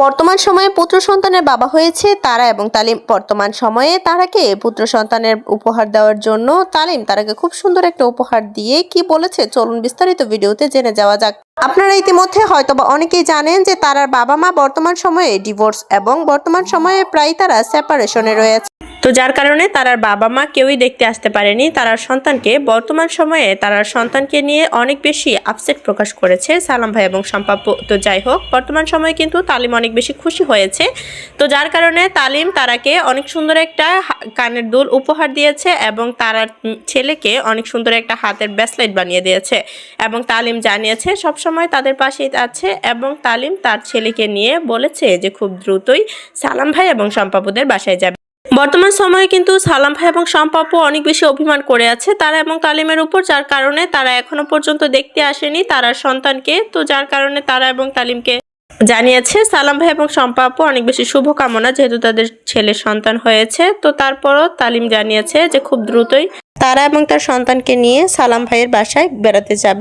বর্তমান সময়ে পুত্র সন্তানের বাবা হয়েছে তারা এবং তালিম। বর্তমান সময়ে তারাকে পুত্র সন্তানের উপহার দেওয়ার জন্য তালিম তারাকে খুব সুন্দর একটা উপহার দিয়ে কি বলেছে চলুন বিস্তারিত ভিডিওতে জেনে যাওয়া যাক। আপনারা ইতিমধ্যে হয়তোবা অনেকেই জানেন যে তারার বাবা মা বর্তমান সময়ে ডিভোর্স এবং বর্তমান সময়ে প্রায় তারা সেপারেশনে রয়েছে। তো যার কারণে তারার বাবা মা কেউই দেখতে আসতে পারেনি তারার সন্তানকে। বর্তমান সময়ে তারার সন্তানকে নিয়ে অনেক বেশি আপসেট প্রকাশ করেছে সালাম ভাই এবং শম্পা আপু। তো যাই হোক, বর্তমান সময়ে কিন্তু তালিম অনেক বেশি খুশি হয়েছে। তো যার কারণে তালিম তারাকে অনেক সুন্দর একটা কানের দুল উপহার দিয়েছে এবং তারার ছেলেকে অনেক সুন্দর একটা হাতের ব্রেসলেট বানিয়ে দিয়েছে এবং তালিম জানিয়েছে সবসময় তাদের পাশেই আছে এবং তালিম তার ছেলেকে নিয়ে বলেছে যে খুব দ্রুতই সালাম ভাই এবং শম্পা আপুদের বাসায় যাবে। বর্তমান সময়ে কিন্তু সালাম ভাই এবং শম্পা আপু অনেক বেশি অভিমান করে আছে তারা এবং তালিমের উপর, যার কারণে তারা এখনো পর্যন্ত দেখতে আসেনি তারার সন্তানকে। তো যার কারণে তারা এবং তালিমকে জানিয়েছে সালাম ভাই এবং শম্পা আপু অনেক বেশি শুভকামনা যেহেতু তাদের ছেলের সন্তান হয়েছে। তো তারপরও তালিম জানিয়েছে যে খুব দ্রুতই তারা এবং তার সন্তানকে নিয়ে সালাম ভাইয়ের বাসায় বেড়াতে যাবে।